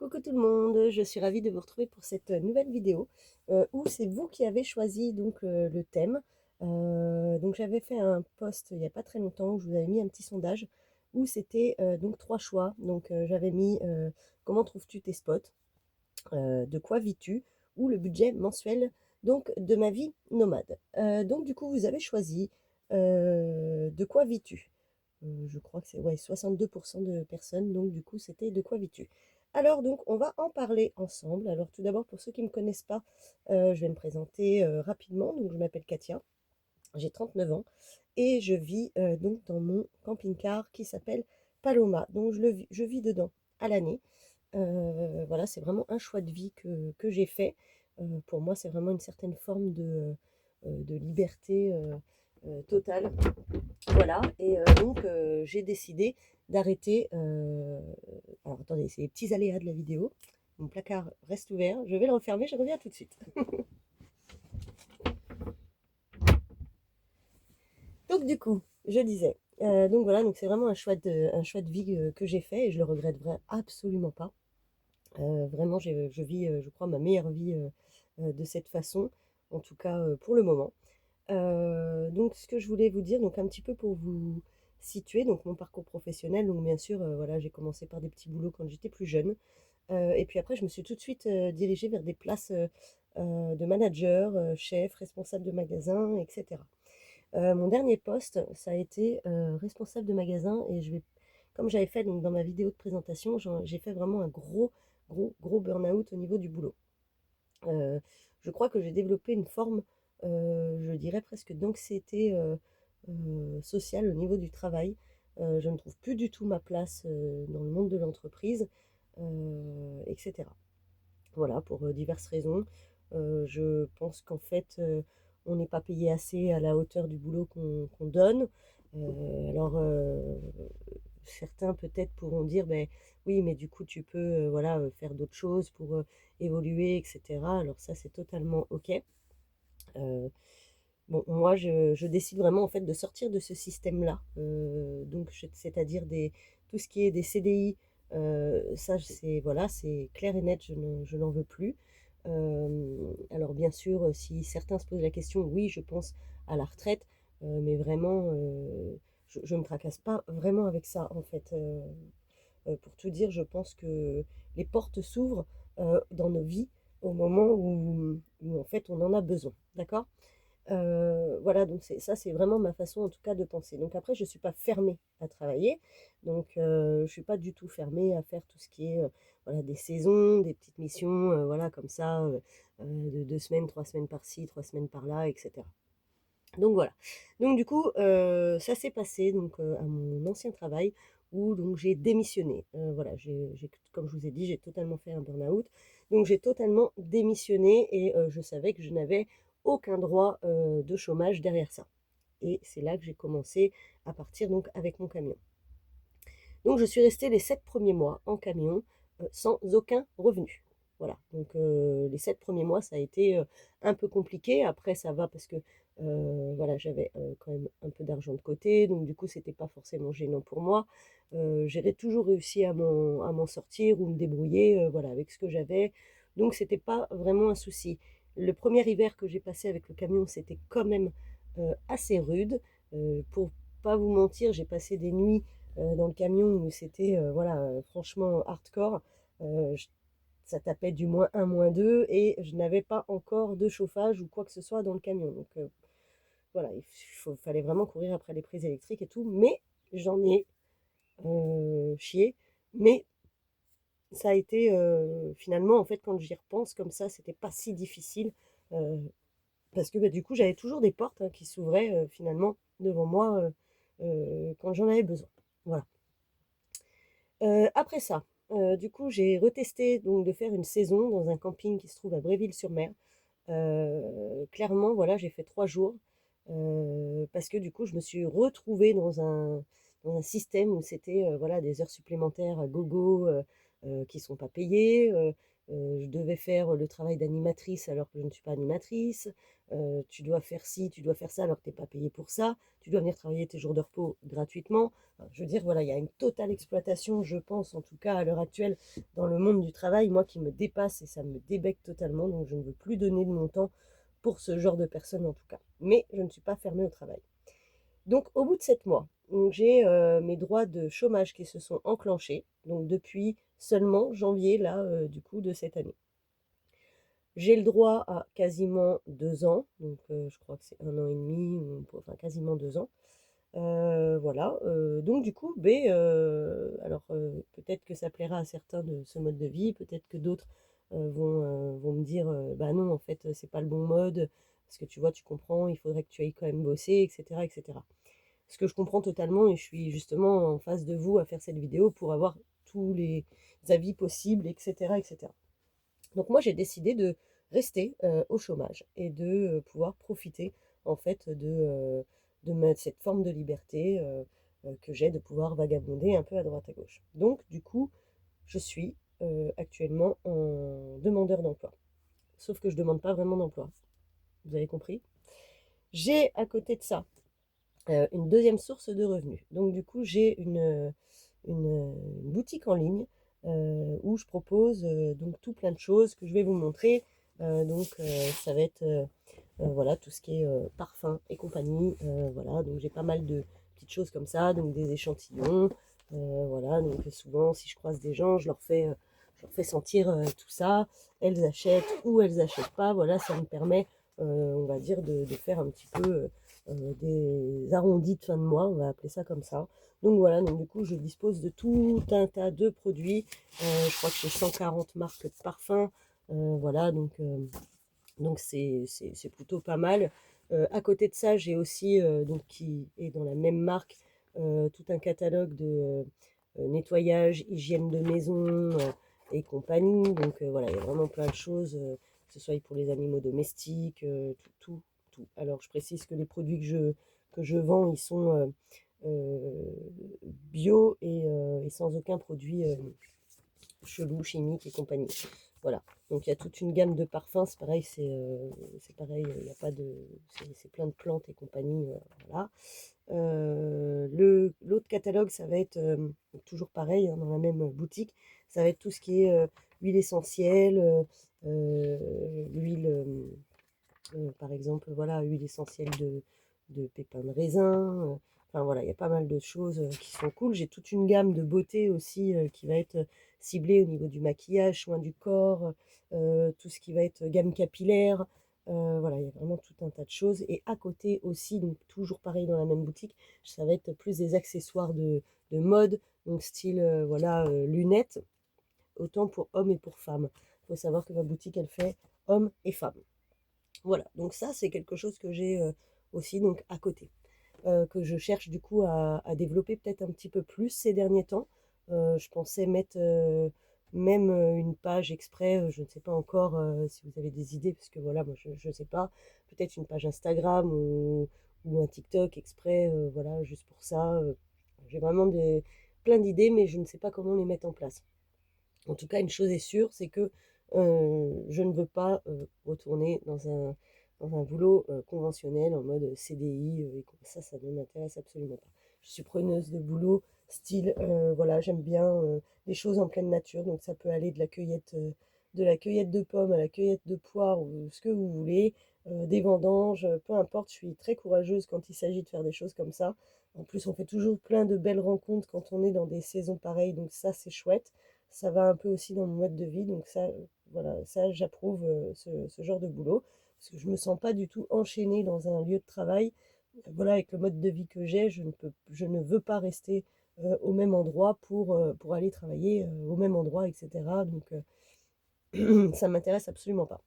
Coucou tout le monde, je suis ravie de vous retrouver pour cette nouvelle vidéo où c'est vous qui avez choisi donc le thème. Donc j'avais fait un post il n'y a pas très longtemps où je vous avais mis un petit sondage où c'était donc trois choix. Donc j'avais mis comment trouves-tu tes spots, de quoi vis-tu ou le budget mensuel donc de ma vie nomade. Donc du coup vous avez choisi de quoi vis-tu. Je crois que c'est ouais, 62% de personnes, donc du coup c'était de quoi vis-tu. Alors donc on va en parler ensemble. Alors tout d'abord pour ceux qui ne me connaissent pas, je vais me présenter rapidement. Donc je m'appelle Katia, j'ai 39 ans et je vis donc dans mon camping-car qui s'appelle Paloma. Donc je vis dedans à l'année. Voilà, c'est vraiment un choix de vie que j'ai fait. Pour moi, c'est vraiment une certaine forme de liberté totale. Voilà, et donc j'ai décidé d'arrêter. Alors attendez, c'est les petits aléas de la vidéo. Mon placard reste ouvert. Je vais le refermer, je reviens tout de suite. Donc du coup, je disais. Donc voilà, donc c'est vraiment un choix de vie que j'ai fait et je le regrette absolument pas. Vraiment, je vis, je crois, ma meilleure vie de cette façon, en tout cas pour le moment. Donc ce que je voulais vous dire, donc un petit peu pour vous situer, donc mon parcours professionnel, donc bien sûr, voilà, j'ai commencé par des petits boulots quand j'étais plus jeune. Et puis après, je me suis tout de suite dirigée vers des places de manager, chef, responsable de magasin, etc. Mon dernier poste, ça a été responsable de magasin et comme j'avais fait donc, dans ma vidéo de présentation, j'ai fait vraiment un gros burn-out au niveau du boulot. Euh, je crois que j'ai développé une forme, je dirais presque d'anxiété sociale au niveau du travail. Je ne trouve plus du tout ma place dans le monde de l'entreprise, etc. Voilà, pour diverses raisons. Je pense qu'en fait, on n'est pas payé assez à la hauteur du boulot qu'on donne. Alors, certains peut-être pourront dire, ben oui, mais du coup, tu peux voilà, faire d'autres choses pour évoluer, etc. Alors ça, c'est totalement OK. Euh, bon, moi, je décide vraiment en fait de sortir de ce système-là. Donc, c'est-à-dire tout ce qui est des CDI, ça, c'est voilà, c'est clair et net, je n'en veux plus. Alors, bien sûr, si certains se posent la question, oui, je pense à la retraite, mais vraiment, je ne me tracasse pas vraiment avec ça, en fait. Pour tout dire, je pense que les portes s'ouvrent dans nos vies au moment où, en fait on en a besoin. D'accord. Voilà, donc ça, c'est vraiment ma façon en tout cas de penser. Donc après, je ne suis pas fermée à travailler, donc je ne suis pas du tout fermée à faire tout ce qui est voilà, des saisons, des petites missions, voilà, comme ça, de 2 semaines, 3 semaines par-ci, 3 semaines par-là, etc. Donc voilà. Donc du coup, ça s'est passé donc à mon ancien travail où donc j'ai démissionné. Voilà, comme je vous ai dit, j'ai totalement fait un burn-out. Donc j'ai totalement démissionné et je savais que je n'avais aucun droit de chômage derrière ça. Et c'est là que j'ai commencé à partir donc avec mon camion. Donc je suis restée les 7 premiers mois en camion sans aucun revenu. Voilà, donc les 7 premiers mois, ça a été un peu compliqué. Après, ça va parce que voilà, j'avais quand même un peu d'argent de côté, donc du coup, c'était pas forcément gênant pour moi. J'ai toujours réussi à m'en sortir ou me débrouiller voilà, avec ce que j'avais. Donc, c'était pas vraiment un souci. Le premier hiver que j'ai passé avec le camion, c'était quand même assez rude. Pour pas vous mentir, j'ai passé des nuits dans le camion où c'était voilà, franchement hardcore. Euh, je- Ça tapait du -1, -2 et je n'avais pas encore de chauffage ou quoi que ce soit dans le camion. Donc voilà, fallait vraiment courir après les prises électriques et tout. Mais j'en ai chié. Mais ça a été finalement, en fait, quand j'y repense comme ça, c'était pas si difficile. euh, Parce que bah, du coup, j'avais toujours des portes hein, qui s'ouvraient finalement devant moi quand j'en avais besoin. Voilà. Après ça, du coup, j'ai retesté donc de faire une saison dans un camping qui se trouve à Bréville-sur-Mer. Clairement, voilà, j'ai fait 3 jours parce que du coup, je me suis retrouvée dans un système où c'était voilà, des heures supplémentaires à gogo. qui ne sont pas payées. Je devais faire le travail d'animatrice alors que je ne suis pas animatrice. Tu dois faire ci, tu dois faire ça alors que tu n'es pas payé pour ça. Tu dois venir travailler tes jours de repos gratuitement. Enfin, je veux dire, voilà, il y a une totale exploitation, je pense, en tout cas à l'heure actuelle, dans le monde du travail, moi qui me dépasse et ça me débecte totalement. Donc je ne veux plus donner de mon temps pour ce genre de personnes en tout cas. Mais je ne suis pas fermée au travail. Donc au bout de 7 mois, j'ai mes droits de chômage qui se sont enclenchés, donc depuis seulement janvier, là, du coup, de cette année. J'ai le droit à quasiment 2 ans, donc je crois que c'est 1 an et demi, enfin quasiment 2 ans. Voilà, donc du coup, alors peut-être que ça plaira à certains de ce mode de vie, peut-être que d'autres vont me dire, bah non, en fait, c'est pas le bon mode, parce que tu vois, tu comprends, il faudrait que tu ailles quand même bosser, etc., etc. Ce que je comprends totalement, et je suis justement en face de vous à faire cette vidéo pour avoir tous les avis possibles, etc., etc. Donc moi, j'ai décidé de rester au chômage et de pouvoir profiter en fait de cette forme de liberté que j'ai de pouvoir vagabonder un peu à droite à gauche. Donc du coup, je suis actuellement en demandeur d'emploi. Sauf que je ne demande pas vraiment d'emploi. Vous avez compris? J'ai à côté de ça une deuxième source de revenus. Donc du coup, j'ai une boutique en ligne où je propose donc tout plein de choses que je vais vous montrer. Ça va être voilà, tout ce qui est parfum et compagnie. Voilà, donc j'ai pas mal de petites choses comme ça, donc des échantillons. Voilà, donc souvent si je croise des gens, je leur fais sentir tout ça. Elles achètent ou elles achètent pas. Voilà, ça me permet, on va dire, de faire un petit peu des arrondis de fin de mois, on va appeler ça comme ça. Donc voilà, donc du coup je dispose de tout un tas de produits. Je crois que j'ai 140 marques de parfums. Voilà, donc c'est plutôt pas mal. À côté de ça, j'ai aussi, donc qui est dans la même marque, tout un catalogue de nettoyage, hygiène de maison et compagnie. Donc voilà, il y a vraiment plein de choses, que ce soit pour les animaux domestiques, tout, tout. Alors je précise que les produits que je vends, ils sont bio et sans aucun produit chelou, chimique et compagnie. Voilà. Donc il y a toute une gamme de parfums, c'est pareil, il y a pas de, c'est plein de plantes et compagnie, voilà. L'autre catalogue, ça va être toujours pareil, hein, dans la même boutique, ça va être tout ce qui est huile essentielle, l'huile, par exemple, voilà, huile essentielle de pépins de raisin. Enfin voilà, il y a pas mal de choses qui sont cool. J'ai toute une gamme de beauté aussi qui va être ciblée au niveau du maquillage, soin du corps, tout ce qui va être gamme capillaire. Voilà, il y a vraiment tout un tas de choses. Et à côté aussi, donc toujours pareil dans la même boutique, ça va être plus des accessoires de mode, donc style voilà, lunettes, autant pour hommes et pour femmes. Il faut savoir que ma boutique, elle fait hommes et femmes. Voilà, donc ça, c'est quelque chose que j'ai aussi donc à côté, que je cherche du coup à développer peut-être un petit peu plus ces derniers temps. Je pensais mettre même une page exprès, je ne sais pas encore si vous avez des idées, parce que voilà, moi je ne sais pas, peut-être une page Instagram ou un TikTok exprès, voilà, juste pour ça. J'ai vraiment plein d'idées, mais je ne sais pas comment les mettre en place. En tout cas, une chose est sûre, c'est que je ne veux pas retourner dans un boulot conventionnel en mode CDI. Ça ne m'intéresse absolument pas. Je suis preneuse de boulot, style, voilà, j'aime bien les choses en pleine nature. Donc ça peut aller de la cueillette de pommes à la cueillette de poires ou ce que vous voulez, des vendanges, peu importe. Je suis très courageuse quand il s'agit de faire des choses comme ça. En plus, on fait toujours plein de belles rencontres quand on est dans des saisons pareilles. Donc ça, c'est chouette. Ça va un peu aussi dans mon mode de vie, donc ça, voilà, ça j'approuve ce genre de boulot, parce que je me sens pas du tout enchaînée dans un lieu de travail. Voilà, avec le mode de vie que j'ai, je ne veux pas rester au même endroit pour aller travailler au même endroit, etc. Donc ça m'intéresse absolument pas.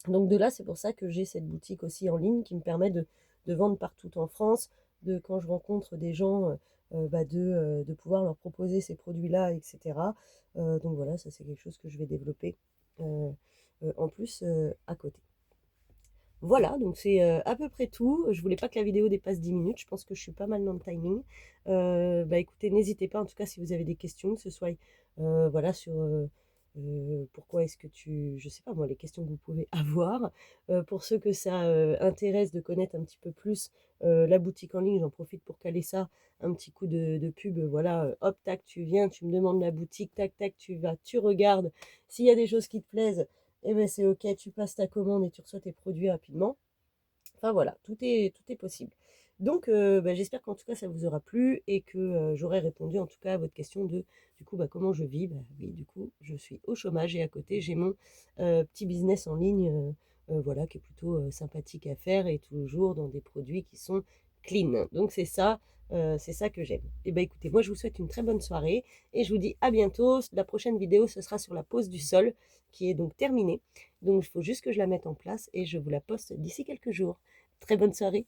Donc de là, c'est pour ça que j'ai cette boutique aussi en ligne qui me permet de vendre partout en France, de quand je rencontre des gens, de pouvoir leur proposer ces produits-là, etc. Donc voilà, ça c'est quelque chose que je vais développer en plus à côté. Voilà, donc c'est à peu près tout. Je voulais pas que la vidéo dépasse 10 minutes. Je pense que je suis pas mal dans le timing. Bah écoutez, n'hésitez pas en tout cas si vous avez des questions, que ce soit voilà sur pourquoi est-ce que je sais pas moi, les questions que vous pouvez avoir. Pour ceux que ça intéresse de connaître un petit peu plus la boutique en ligne, j'en profite pour caler ça, un petit coup de pub. Voilà, hop, tac, tu viens, tu me demandes la boutique, tac, tac, tu vas, tu regardes. S'il y a des choses qui te plaisent, eh ben c'est ok, tu passes ta commande et tu reçois tes produits rapidement. Enfin voilà, tout est possible. Donc bah, j'espère qu'en tout cas ça vous aura plu et que j'aurai répondu en tout cas à votre question de du coup bah, comment je vis. Bah, oui, du coup je suis au chômage et à côté j'ai mon petit business en ligne voilà, qui est plutôt sympathique à faire et toujours dans des produits qui sont clean. Donc c'est ça que j'aime. Et ben écoutez, moi je vous souhaite une très bonne soirée et je vous dis à bientôt. La prochaine vidéo ce sera sur la pose du sol qui est donc terminée. Donc il faut juste que je la mette en place et je vous la poste d'ici quelques jours. Très bonne soirée.